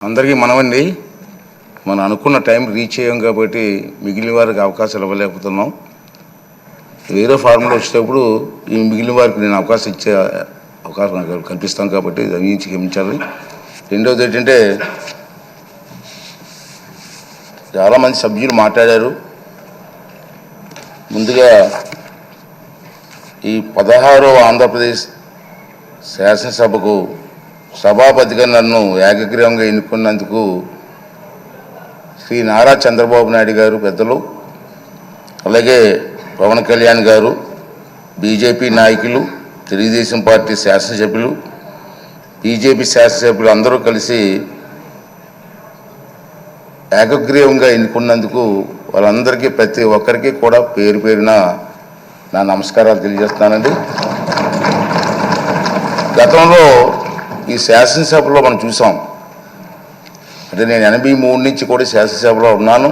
అందరికీ మనమండి. మనం అనుకున్న టైం రీచ్ అయ్యాం కాబట్టి మిగిలిన వారికి అవకాశాలు ఇవ్వలేకపోతున్నాం. వేరే ఫార్ములా వచ్చేటప్పుడు ఈ మిగిలిన వారికి నేను అవకాశం ఇచ్చే అవకాశం నాకు కల్పిస్తాను కాబట్టి దాని క్షమించాలి. రెండవది ఏంటంటే చాలామంది సభ్యులు మాట్లాడారు. ముందుగా ఈ 16వ ఆంధ్రప్రదేశ్ శాసనసభకు సభాపతిగా నన్ను ఏకగ్రీవంగా ఎన్నుకున్నందుకు శ్రీ నారా చంద్రబాబు నాయుడు గారు పెద్దలు, అలాగే పవన్ కళ్యాణ్ గారు, బీజేపీ నాయకులు, తెలుగుదేశం పార్టీ శాసనసభ్యులు, బీజేపీ శాసనసభ్యులు అందరూ కలిసి ఏకగ్రీవంగా ఎన్నుకున్నందుకు వాళ్ళందరికీ ప్రతి ఒక్కరికి కూడా పేరు పేరున నా నమస్కారాలు తెలియజేస్తున్నానండి. గతంలో ఈ శాసనసభలో మనం చూసాం, అంటే నేను 83 నుంచి కూడా శాసనసభలో ఉన్నాను.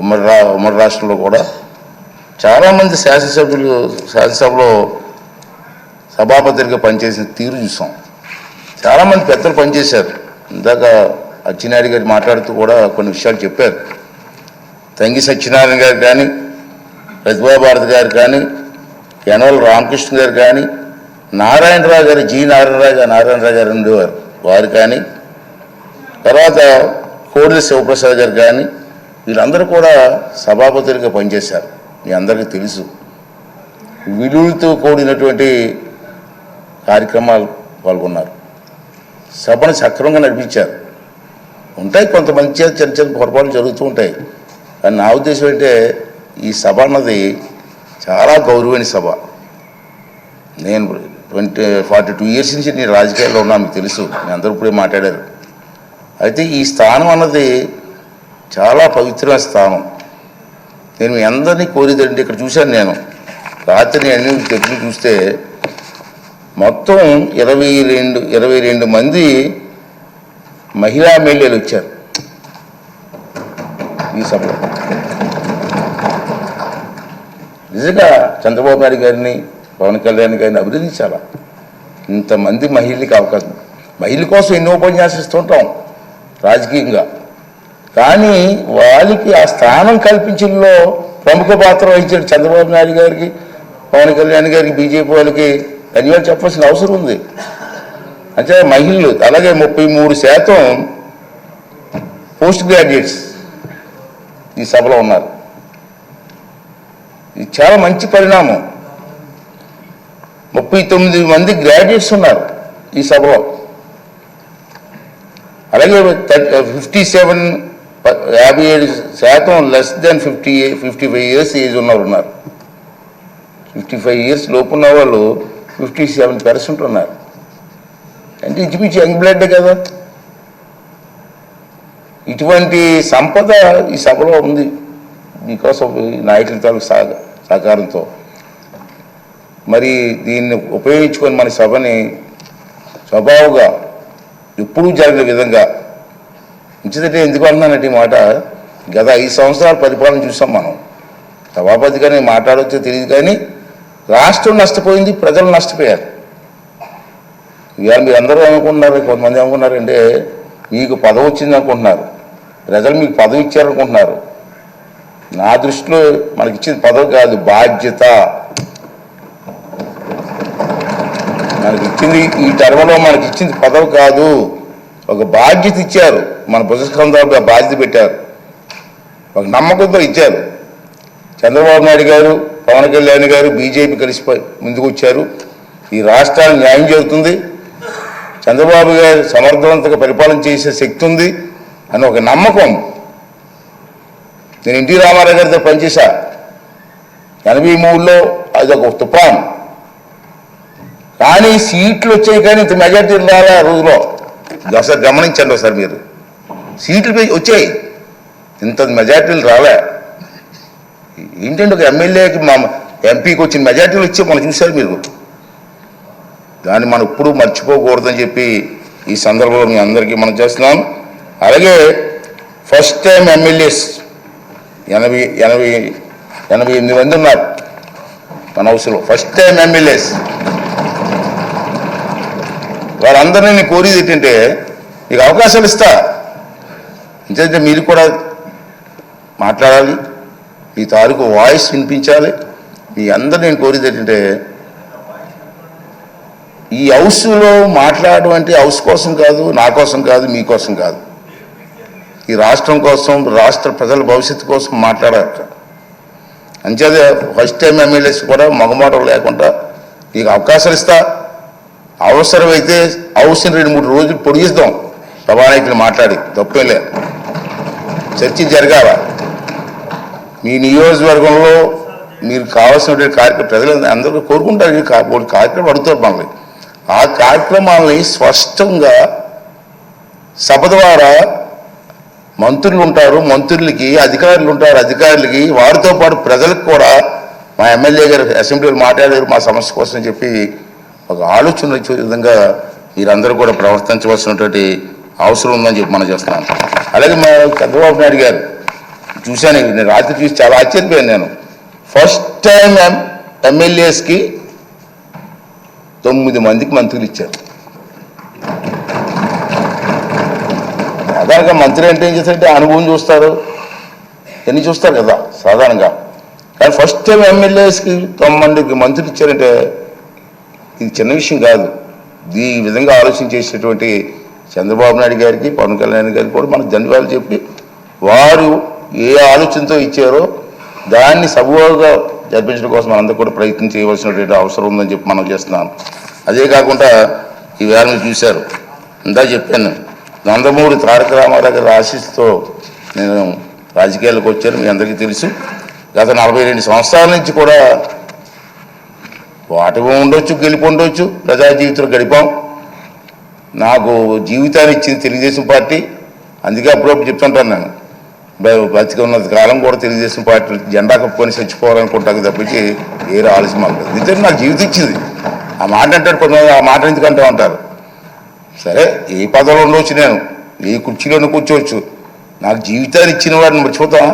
ఉమ్మడి రాష్ట్రంలో కూడా చాలామంది శాసనసభలో సభాపతిగా పనిచేసిన తీరు చూసాం. చాలామంది పెద్దలు పనిచేశారు. ఇందాక అచ్చెన్నాయుడు గారు మాట్లాడుతూ కూడా కొన్ని విషయాలు చెప్పారు. తంగి సత్యనారాయణ గారు కానీ, ప్రతిభా భారతి గారు కానీ, యనమల రామకృష్ణ గారు కానీ, నారాయణరావు గారు, జి నారాయణరావు గారు ఉండేవారు, వారు కానీ, తర్వాత కోడెల శివప్రసాద్ గారు కానీ, వీళ్ళందరూ కూడా సభాపతులుగా పనిచేశారు. మీ అందరికీ తెలుసు. విలువలతో కూడినటువంటి కార్యక్రమాలు పాల్గొన్నారు. సభను సక్రమంగా నడిపించారు. ఉంటాయి కొంతమంది చిన్న చిన్న పొరపాట్లు జరుగుతూ ఉంటాయి. కానీ నా ఉద్దేశం అంటే ఈ సభ అన్నది చాలా గౌరవమైన సభ. నేను 42 ఇయర్స్ నుంచి నేను రాజకీయాల్లో ఉన్నాను, మీకు తెలుసు. మీ అందరూ ఇప్పుడే మాట్లాడారు. అయితే ఈ స్థానం అన్నది చాలా పవిత్రమైన స్థానం. నేను మీ అందరినీ కోరేదండి, ఇక్కడ చూశాను నేను రాత్రి అన్ని తెప్పి చూస్తే మొత్తం 22 మంది మహిళా ఎమ్మెల్యేలు వచ్చారు ఈ సభలో. నిజంగా చంద్రబాబు నాయుడు గారిని, పవన్ కళ్యాణ్ గారిని అభినందించాలా. ఇంతమంది మహిళలకి అవకాశం, మహిళల కోసం ఎన్నో ఉపన్యాసాలు ఇస్తుంటాం రాజకీయంగా, కానీ వాళ్ళకి ఆ స్థానం కల్పించడంలో ప్రముఖ పాత్ర వహించాడు చంద్రబాబు నాయుడు గారికి, పవన్ కళ్యాణ్ గారికి, బీజేపీ వాళ్ళకి ధన్యవాదాలు చెప్పాల్సిన అవసరం ఉంది. అంటే మహిళలు అలాగే 33% పోస్ట్ గ్రాడ్యుయేట్స్ ఈ సభలో ఉన్నారు. ఇది చాలా మంచి పరిణామం. 39 మంది గ్రాడ్యుయేట్స్ ఉన్నారు ఈ సభలో. అలాగే 57% లెస్ దెన్ 55 ఇయర్స్ ఏజ్ ఉన్నారు. 55 ఇయర్స్ లోపు ఉన్న వాళ్ళు 57% ఉన్నారు. అంటే ఇంచుమించు యంగ్ బ్లడ్ కదా. ఇటువంటి సంపద ఈ సభలో ఉంది బికాస్ ఆఫ్ నాయకుల తాలూకు సహకారంతో. మరి దీన్ని ఉపయోగించుకొని మన సభని స్వభావంగా ఎప్పుడూ జరిగిన విధంగా ఉంచితే, ఎందుకు అన్నానంటే ఈ మాట, గత 5 సంవత్సరాల పరిపాలన చూసాం మనం. సభాపతిగా నేను మాట్లాడవచ్చో తెలియదు, కానీ రాష్ట్రం నష్టపోయింది, ప్రజలు నష్టపోయారు. ఇవాళ మీరు అందరూ అనుకుంటున్నారు, కొంతమంది అనుకున్నారంటే మీకు పదవి వచ్చింది అనుకుంటున్నారు, ప్రజలు మీకు పదవి ఇచ్చారనుకుంటున్నారు. నా దృష్టిలో మనకి ఇచ్చింది పదవి కాదు, బాధ్యత. మనకి ఇచ్చింది ఈ టర్మలో మనకి ఇచ్చింది పదవి కాదు, ఒక బాధ్యత ఇచ్చారు. మన పుస్తకంలో బాధ్యత పెట్టారు, ఒక నమ్మకంతో ఇచ్చారు. చంద్రబాబు నాయుడు గారు, పవన్ కళ్యాణ్ గారు, బీజేపీ కలిసి ముందుకు వచ్చారు. ఈ రాష్ట్రానికి న్యాయం జరుగుతుంది, చంద్రబాబు గారు సమర్థవంతంగా పరిపాలన చేసే శక్తి ఉంది అని ఒక నమ్మకం. నేను ఎన్టీ రామారావు గారితో పనిచేశా 83లో, అది ఒక తుఫాన్. కానీ సీట్లు వచ్చాయి, కానీ ఇంత మెజార్టీలు రాలే ఆ రోజులో. ఒకసారి గమనించండి, ఒకసారి మీరు సీట్లు వచ్చాయి, ఇంత మెజార్టీలు రాలే. ఏంటంటే ఒక ఎమ్మెల్యేకి ఎంపీకి వచ్చిన మెజార్టీలు వచ్చి మనం చూశారు మీరు. దాన్ని మనం ఎప్పుడూ మర్చిపోకూడదని చెప్పి ఈ సందర్భంలో మీ అందరికీ మనం చేస్తున్నాం. అలాగే ఫస్ట్ టైం ఎమ్మెల్యేస్ 88 మంది ఉన్నారు మన హౌస్లో, ఫస్ట్ టైం ఎమ్మెల్యేస్. వారందరినీ కోరేది ఏంటంటే మీకు అవకాశాలు ఇస్తా. ఎందుకంటే మీరు కూడా మాట్లాడాలి, మీ తాలూకు వాయిస్ వినిపించాలి. మీ అందరూ నేను కోరేది ఏంటంటే ఈ హౌస్లో మాట్లాడడం అంటే హౌస్ కోసం కాదు, నా కోసం కాదు, మీకోసం కాదు, ఈ రాష్ట్రం కోసం, రాష్ట్ర ప్రజల భవిష్యత్తు కోసం మాట్లాడాలి. అంచేదే ఫస్ట్ టైం ఎమ్మెల్యేస్ కూడా మగమాటలు లేకుండా నీకు అవకాశాలు ఇస్తా. అవసరమైతే హౌస్ని 2-3 రోజులు పొడిగిస్తాం సభానాయకులు మాట్లాడి, తప్పేలే. చర్చలు జరగాల. మీ నియోజకవర్గంలో మీరు కావాల్సినటువంటి కార్యక్రమం ప్రజలు అందరూ కోరుకుంటారు. కార్యక్రమం అడుగుతారు మనల్ని. ఆ కార్యక్రమాలని స్పష్టంగా సభ ద్వారా మంత్రులు ఉంటారు, మంత్రులకి అధికారులు ఉంటారు, అధికారులకి వారితో పాటు ప్రజలకు కూడా మా ఎమ్మెల్యే గారు అసెంబ్లీలో మాట్లాడారు మా సమస్య కోసం చెప్పి ఒక ఆలోచన వచ్చే విధంగా మీరందరూ కూడా ప్రవర్తించవలసినటువంటి అవసరం ఉందని చెప్పి మనం చేస్తున్నాను. అలాగే మా చంద్రబాబు నాయుడు గారు చూశాను, నేను రాత్రి చూసి చాలా ఆశ్చర్యపోయాను. నేను ఫస్ట్ టైం ఎమ్మెల్యేస్కి 9 మందికి మంత్రులు ఇచ్చారు. సాధారణంగా మంత్రి అంటే ఏం చేస్తారంటే అనుభవం చూస్తారు, ఎన్ని చూస్తారు కదా సాధారణంగా. కానీ ఫస్ట్ టైం ఎమ్మెల్యేస్కి 9 మందికి మంత్రులు ఇచ్చారంటే ఇది చిన్న విషయం కాదు. ఈ విధంగా ఆలోచన చేసేటువంటి చంద్రబాబు నాయుడు గారికి, పవన్ కళ్యాణ్ గారికి కూడా మనకు ధన్యవాదాలు చెప్పి, వారు ఏ ఆలోచనతో ఇచ్చారో దాన్ని సబూగా జరిపించడం కోసం మనందరూ కూడా ప్రయత్నం చేయవలసినటువంటి అవసరం ఉందని చెప్పి మనం చేస్తున్నాం. అదే కాకుండా ఈవేళ మీరు చూశారు, ఇందా చెప్పాను, నందమూరి తారక రామారావు గారి ఆశీస్సుతో నేను రాజకీయాలకు వచ్చాను. మీ అందరికీ తెలుసు. గత 42 సంవత్సరాల నుంచి కూడా వాటమి ఉండొచ్చు, గెలుపు ఉండొచ్చు, ప్రజా జీవితంలో గడిపాం. నాకు జీవితాన్ని ఇచ్చింది తెలుగుదేశం పార్టీ. అందుకే అప్పుడప్పుడు చెప్తుంటాను, నేను బతికి ఉన్నంత కాలం కూడా తెలుగుదేశం పార్టీ జెండా కప్పుకొని చచ్చిపోవాలనుకుంటాను తప్పించి వేరే ఆలోచన మాకు. నిజంగా నాకు జీవితం ఇచ్చింది. ఆ మాట అంటారు కొంతమంది, ఆ మాట ఎందుకంటూ ఉంటారు. సరే, ఏ పదవిలో ఉండవచ్చు, నేను ఏ కుర్చీలోనే కూర్చోవచ్చు, నాకు జీవితాన్ని ఇచ్చిన వాడిని మర్చిపోతాం.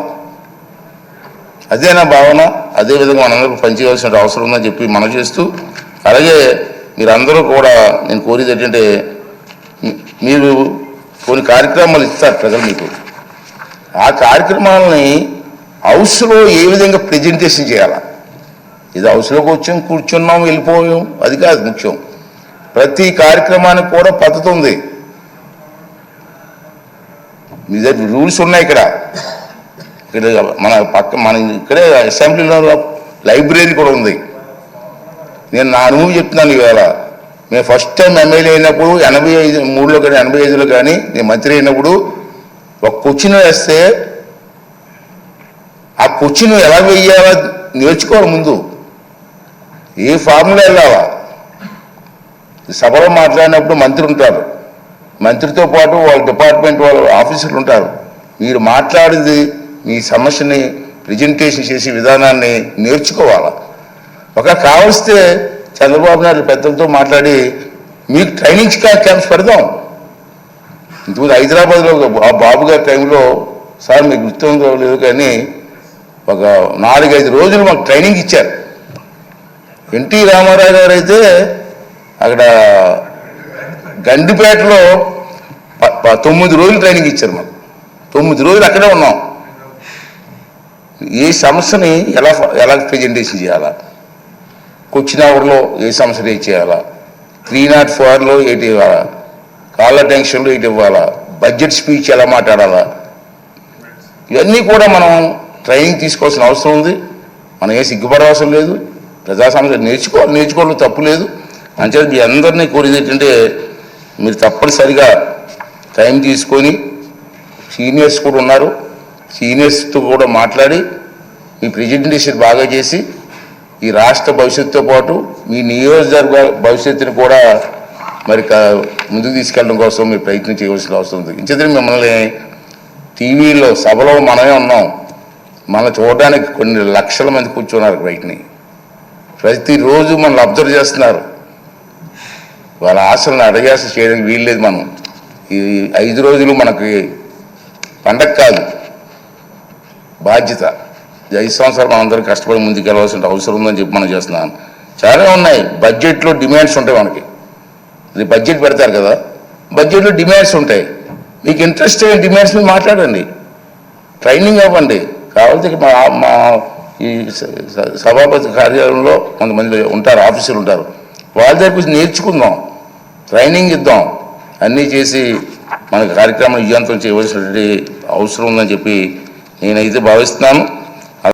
అదే నా భావన. అదేవిధంగా మనందరూ పనిచేయవలసిన అవసరం ఉందని చెప్పి మనం చేస్తూ, అలాగే మీరందరూ కూడా నేను కోరేది ఏంటంటే మీరు కొన్ని కార్యక్రమాలు ఇస్తారు ప్రజలు మీకు. ఆ కార్యక్రమాలని హౌస్లో ఏ విధంగా ప్రజెంటేషన్ చేయాలా. ఇది హౌస్లోకి వచ్చాం, కూర్చున్నాం, వెళ్ళిపోయాం, అది కాదు ముఖ్యం. ప్రతి కార్యక్రమానికి కూడా పద్ధతి ఉంది. మీ దగ్గర రూల్స్ ఉన్నాయి. ఇక్కడ మన ఇక్కడే అసెంబ్లీలో లైబ్రరీ కూడా ఉంది. నేను నా అనుభవం చెప్తున్నాను. ఈవేళ మేము ఫస్ట్ టైం ఎమ్మెల్యే అయినప్పుడు 83లో కానీ 85లో కానీ నేను మంత్రి అయినప్పుడు ఒక క్వశ్చన్ వేస్తే ఆ క్వశ్చన్ ఎలా వేయాలా నేర్చుకోవాలి. ముందు ఏ ఫార్ములా వెళ్ళాలా. సభలో మాట్లాడినప్పుడు మంత్రి ఉంటారు, మంత్రితో పాటు వాళ్ళ డిపార్ట్మెంట్ వాళ్ళ ఆఫీసర్లు ఉంటారు. మీరు మాట్లాడేది మీ సమస్యని ప్రజెంటేషన్ చేసే విధానాన్ని నేర్చుకోవాలా. ఒక కావలిస్తే చంద్రబాబు నాయుడు పెద్దలతో మాట్లాడి మీకు ట్రైనింగ్ క్యాంప్స్ పెడదాం. ఇంతకుముందు హైదరాబాద్లో బాబు గారి టైంలో, సార్ మీకు గుర్తుందో లేదు కానీ, ఒక 4-5 రోజులు మాకు ట్రైనింగ్ ఇచ్చారు. ఎన్టీ రామారావు గారు అయితే అక్కడ గండిపేటలో 9 రోజులు ట్రైనింగ్ ఇచ్చారు మాకు. 9 రోజులు అక్కడే ఉన్నాం. ఏ సమస్యని ఎలా ప్రజెంటేషన్ చేయాలా, క్వశ్చన్ అవర్లో ఏ సమస్య రేజ్ చేయాలా, 304లో ఏంటి ఇవ్వాలా, కాలర్ టెన్షన్లో ఏంటి ఇవ్వాలా, బడ్జెట్ స్పీచ్ ఎలా మాట్లాడాలా, ఇవన్నీ కూడా మనం ట్రైనింగ్ తీసుకోవాల్సిన అవసరం ఉంది. మనం ఏ సిగ్గుపడవలసిన లేదు. ప్రజా సమస్య నేర్చుకోవడం తప్పు లేదు. అంచేత మీ అందరినీ కోరేది ఏంటంటే మీరు తప్పనిసరిగా టైం తీసుకొని, సీనియర్స్ కూడా ఉన్నారు, సీనియర్స్తో కూడా మాట్లాడి మీ ప్రెజెంటేషన్ బాగా చేసి ఈ రాష్ట్ర భవిష్యత్తుతో పాటు మీ నియోజకవర్గ భవిష్యత్తుని కూడా మరి ముందుకు తీసుకెళ్ళడం కోసం మీరు ప్రయత్నం చేయవలసిన అవసరం ఉంది. ఇంచేత మిమ్మల్ని టీవీలో సభలో మనమే ఉన్నాం, మనం చూడడానికి కొన్ని లక్షల మంది కూర్చున్నారు బయటని. ప్రతిరోజు మనల్ని అబ్జర్వ్ చేస్తున్నారు. వాళ్ళ ఆశలను అడగాస చేయడానికి వీల్లేదు. మనం ఈ 5 రోజులు మనకి పండగ కాదు, బాధ్యత. 5 సంవత్సరాలు మనందరం కష్టపడి ముందుకు వెళ్ళవలసిన అవసరం ఉందని చెప్పి మనం చేస్తున్నాను. చాలా ఉన్నాయి. బడ్జెట్లో డిమాండ్స్ ఉంటాయి మనకి. బడ్జెట్ పెడతారు కదా, బడ్జెట్లో డిమాండ్స్ ఉంటాయి. మీకు ఇంట్రెస్ట్ అయిన డిమాండ్స్ మీద మాట్లాడండి, ట్రైనింగ్ అవ్వండి. కావాలంటే మా ఈ సభాపతి కార్యాలయంలో కొంతమంది ఉంటారు, ఆఫీసర్లు ఉంటారు, వాళ్ళ దగ్గర కొంచెం నేర్చుకుందాం, ట్రైనింగ్ ఇద్దాం. అన్నీ చేసి మనకు కార్యక్రమం విజయవంతం చేయవలసినటువంటి అవసరం ఉందని చెప్పి నేనైతే భావిస్తున్నాను.